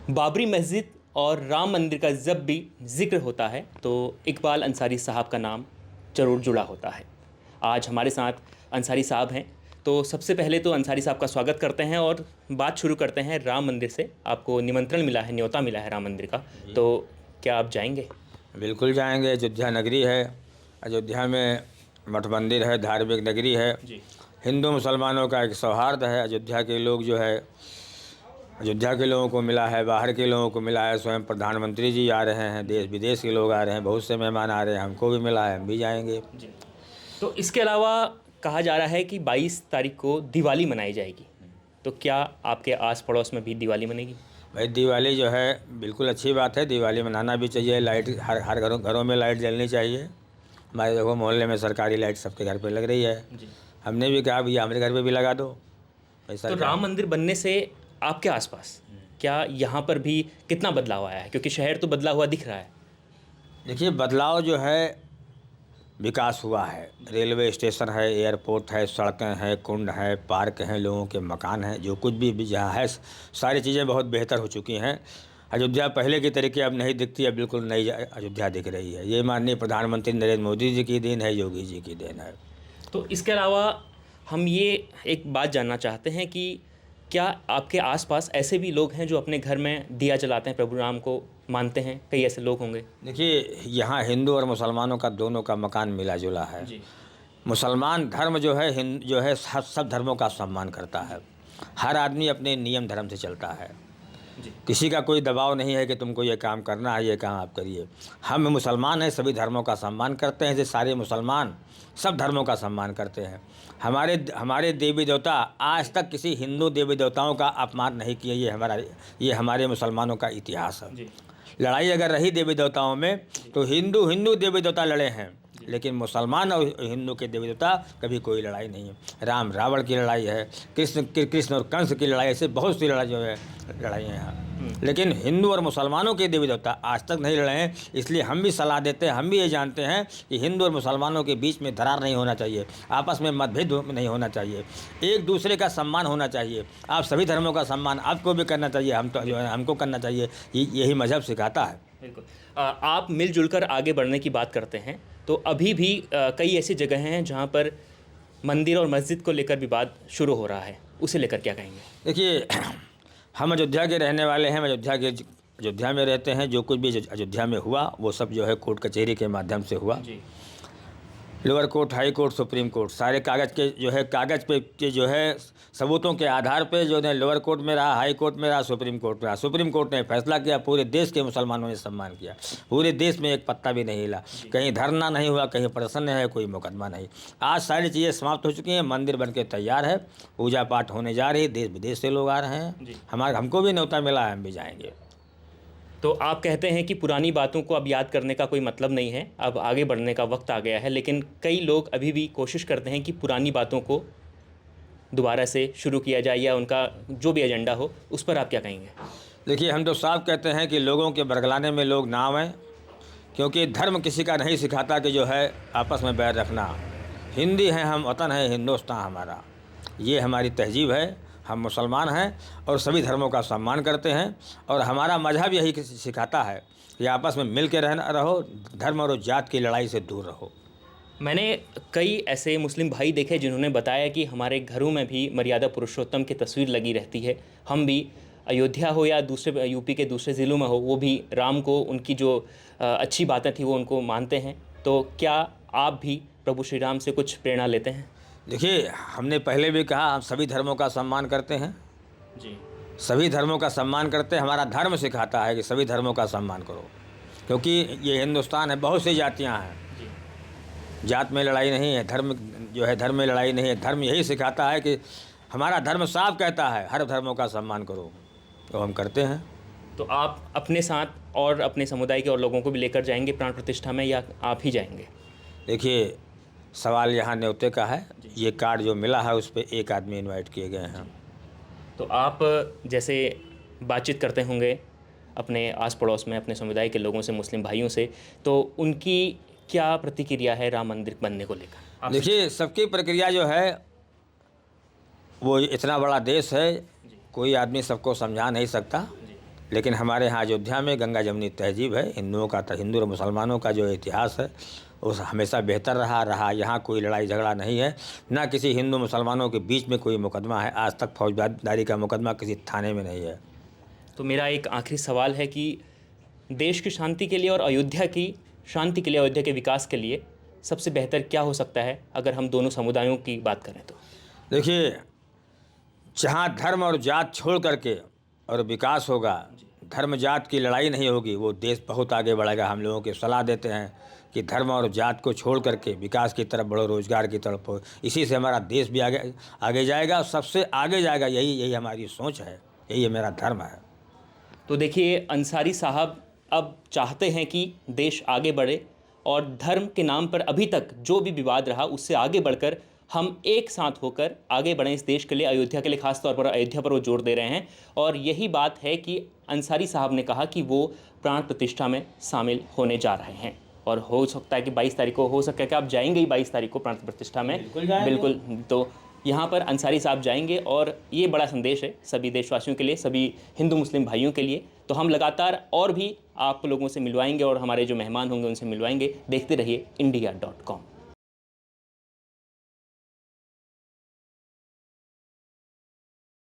बाबरी मस्जिद और राम मंदिर का जब भी जिक्र होता है तो इकबाल अंसारी साहब का नाम ज़रूर जुड़ा होता है। आज हमारे साथ अंसारी साहब हैं, तो सबसे पहले तो अंसारी साहब का स्वागत करते हैं और बात शुरू करते हैं राम मंदिर से। आपको निमंत्रण मिला है, न्योता मिला है राम मंदिर का, तो क्या आप जाएंगे? बिल्कुल जाएंगे। अयोध्या नगरी है। अयोध्या में मठ मंदिर है, धार्मिक नगरी है। जी। हिंदू मुसलमानों का एक सौहार्द है। अयोध्या के लोग जो है, अयोध्या के लोगों को मिला है, बाहर के लोगों को मिला है। स्वयं प्रधानमंत्री जी आ रहे हैं, देश विदेश के लोग आ रहे हैं, बहुत से मेहमान आ रहे हैं। हमको भी मिला है, हम भी जाएंगे। जी। तो इसके अलावा कहा जा रहा है कि 22 तारीख को दिवाली मनाई जाएगी, तो क्या आपके आस पड़ोस में भी दिवाली मनेगी? भाई दिवाली जो है बिल्कुल अच्छी बात है, दिवाली मनाना भी चाहिए। लाइट हर हर घरों में लाइट जलनी चाहिए। हमारे देखो मोहल्ले में सरकारी लाइट सबके घर पे लग रही है। जी। हमने भी कहा भैया हमारे घर पे भी लगा दो। ऐसा तो राम मंदिर बनने से आपके आसपास क्या यहाँ पर भी कितना बदलाव आया है? क्योंकि शहर तो बदला हुआ दिख रहा है। देखिए, बदलाव जो है विकास हुआ है। रेलवे स्टेशन है, एयरपोर्ट है, सड़कें हैं, कुंड है, पार्क हैं, लोगों के मकान हैं, जो कुछ भी जहाँ है सारी चीज़ें बहुत बेहतर हो चुकी हैं। अयोध्या पहले की तरीके अब नहीं दिखती है, बिल्कुल नई अयोध्या दिख रही है। ये माननीय प्रधानमंत्री नरेंद्र मोदी जी की देन है, योगी जी की देन है। तो इसके अलावा हम ये एक बात जानना चाहते हैं कि क्या आपके आसपास ऐसे भी लोग हैं जो अपने घर में दिया जलाते हैं, प्रभु राम को मानते हैं? कई ऐसे लोग होंगे। देखिए, यहाँ हिंदू और मुसलमानों का दोनों का मकान मिला जुला है। जी। मुसलमान धर्म जो है जो है सब धर्मों का सम्मान करता है। हर आदमी अपने नियम धर्म से चलता है। जी। किसी का कोई दबाव नहीं है कि तुमको ये काम करना है, ये काम आप करिए। हम मुसलमान हैं, सभी धर्मों का सम्मान करते हैं। जैसे सारे मुसलमान सब धर्मों का सम्मान करते हैं। हमारे हमारे देवी देवता आज तक किसी हिंदू देवी देवताओं का अपमान नहीं किए। ये हमारे मुसलमानों का इतिहास है। जी। लड़ाई अगर रही देवी देवताओं में तो हिंदू हिंदू देवी देवता लड़े हैं, लेकिन मुसलमान और हिंदू के देवी देवता कभी कोई लड़ाई नहीं है। राम रावण की लड़ाई है, कृष्ण और कंस की लड़ाई, ऐसे बहुत सी लड़ाई जो है लड़ाइयाँ हैं। लेकिन हिंदू और मुसलमानों के देवी देवता आज तक नहीं लड़े हैं। इसलिए हम भी सलाह देते हैं, हम भी ये जानते हैं कि हिंदू और मुसलमानों के बीच में दरार नहीं होना चाहिए, आपस में मतभेद नहीं होना चाहिए, एक दूसरे का सम्मान होना चाहिए। आप सभी धर्मों का सम्मान आपको भी करना चाहिए, हम तो जो है हमको करना चाहिए। यही मजहब सिखाता है। बिल्कुल। आप मिलजुल कर आगे बढ़ने की बात करते हैं, तो अभी भी कई ऐसी जगह हैं जहाँ पर मंदिर और मस्जिद को लेकर विवाद शुरू हो रहा है, उसे लेकर क्या कहेंगे? देखिए, हम अयोध्या के रहने वाले हैं, अयोध्या में रहते हैं। जो कुछ भी अयोध्या में हुआ वो सब जो है कोर्ट कचहरी के माध्यम से हुआ। जी। Lower court, high court, supreme court, सारे कागज़ के जो है कागज़ पे के जो है सबूतों के आधार पे जो है लोअर कोर्ट में रहा, हाई कोर्ट में रहा, सुप्रीम कोर्ट में रहा। सुप्रीम कोर्ट ने फैसला किया, पूरे देश के मुसलमानों ने सम्मान किया। पूरे देश में एक पत्ता भी नहीं हिला, कहीं धरना नहीं हुआ, कहीं प्रदर्शन नहीं है, कोई मुकदमा नहीं। आज सारी चीज़ें समाप्त हो चुकी हैं, मंदिर बन के तैयार है, पूजा पाठ होने जा रही है, देश विदेश से लोग आ रहे हैं। हमको भी न्योता मिला है, हम भी जाएंगे। तो आप कहते हैं कि पुरानी बातों को अब याद करने का कोई मतलब नहीं है, अब आगे बढ़ने का वक्त आ गया है, लेकिन कई लोग अभी भी कोशिश करते हैं कि पुरानी बातों को दोबारा से शुरू किया जाए या उनका जो भी एजेंडा हो उस पर आप क्या कहेंगे? देखिए, हम तो साफ कहते हैं कि लोगों के बरगलाने में लोग ना आएं, क्योंकि धर्म किसी का नहीं सिखाता कि जो है आपस में बैर रखना। हिंदी हैं हम, वतन है हिंदुस्तान हमारा, ये हमारी तहजीब है। हम मुसलमान हैं और सभी धर्मों का सम्मान करते हैं, और हमारा मजहब यही सिखाता है कि आपस में मिल के रहना रहो, धर्म और जात की लड़ाई से दूर रहो। मैंने कई ऐसे मुस्लिम भाई देखे जिन्होंने बताया कि हमारे घरों में भी मर्यादा पुरुषोत्तम की तस्वीर लगी रहती है। हम भी अयोध्या हो या दूसरे यूपी के दूसरे ज़िलों में हो, वो भी राम को, उनकी जो अच्छी बातें थी वो उनको मानते हैं। तो क्या आप भी प्रभु श्री राम से कुछ प्रेरणा लेते हैं? देखिए, हमने पहले भी कहा हम सभी धर्मों का सम्मान करते हैं। जी। सभी धर्मों का सम्मान करते हैं। हमारा धर्म सिखाता है कि सभी धर्मों का सम्मान करो, क्योंकि ये हिंदुस्तान है, बहुत सी जातियाँ हैं। जी। जात में लड़ाई नहीं है, धर्म जो है धर्म में लड़ाई नहीं है। धर्म यही सिखाता है कि हमारा धर्म साफ कहता है हर धर्मों का सम्मान करो, तो हम करते हैं। तो आप अपने साथ और अपने समुदाय के और लोगों को भी लेकर जाएंगे प्राण प्रतिष्ठा में, या आप ही जाएंगे? देखिए, सवाल यहाँ न्योते का है। ये कार्ड जो मिला है उस पर एक आदमी इनवाइट किए गए हैं। तो आप जैसे बातचीत करते होंगे अपने आस पड़ोस में, अपने समुदाय के लोगों से, मुस्लिम भाइयों से, तो उनकी क्या प्रतिक्रिया है राम मंदिर बनने को लेकर? देखिए, सबकी प्रक्रिया जो है, वो इतना बड़ा देश है, कोई आदमी सबको समझा नहीं सकता। लेकिन हमारे यहाँ अयोध्या में गंगा जमुनी तहजीब है, हिंदुओं का, हिंदू और मुसलमानों का जो इतिहास है उस हमेशा बेहतर रहा। यहाँ कोई लड़ाई झगड़ा नहीं है, ना किसी हिंदू मुसलमानों के बीच में कोई मुकदमा है। आज तक फौजदारी का मुकदमा किसी थाने में नहीं है। तो मेरा एक आखिरी सवाल है कि देश की शांति के लिए और अयोध्या की शांति के लिए, अयोध्या के विकास के लिए सबसे बेहतर क्या हो सकता है अगर हम दोनों समुदायों की बात करें तो? देखिए, जहाँ धर्म और जात छोड़ करके और विकास होगा, धर्म जात की लड़ाई नहीं होगी, वो देश बहुत आगे बढ़ेगा। हम लोगों की सलाह देते हैं कि धर्म और जात को छोड़ करके विकास की तरफ बढ़ो, रोजगार की तरफ हो। इसी से हमारा देश भी आगे जाएगा, सबसे आगे जाएगा। यही हमारी सोच है, यही मेरा धर्म है। तो देखिए, अंसारी साहब अब चाहते हैं कि देश आगे बढ़े और धर्म के नाम पर अभी तक जो भी विवाद रहा उससे आगे बढ़कर हम एक साथ होकर आगे बढ़ें इस देश के लिए, अयोध्या के लिए। खास तौर पर अयोध्या पर वो जोर दे रहे हैं और यही बात है कि अंसारी साहब ने कहा कि वो प्राण प्रतिष्ठा में शामिल होने जा रहे हैं और हो सकता है कि 22 तारीख को, हो सकता है कि आप जाएंगे ही 22 तारीख को प्राण प्रतिष्ठा में। बिल्कुल। तो यहाँ पर अंसारी साहब जाएंगे और ये बड़ा संदेश है सभी देशवासियों के लिए, सभी हिंदू मुस्लिम भाइयों के लिए। तो हम लगातार और भी आप लोगों से मिलवाएंगे और हमारे जो मेहमान होंगे उनसे मिलवाएंगे। देखते रहिए India.com।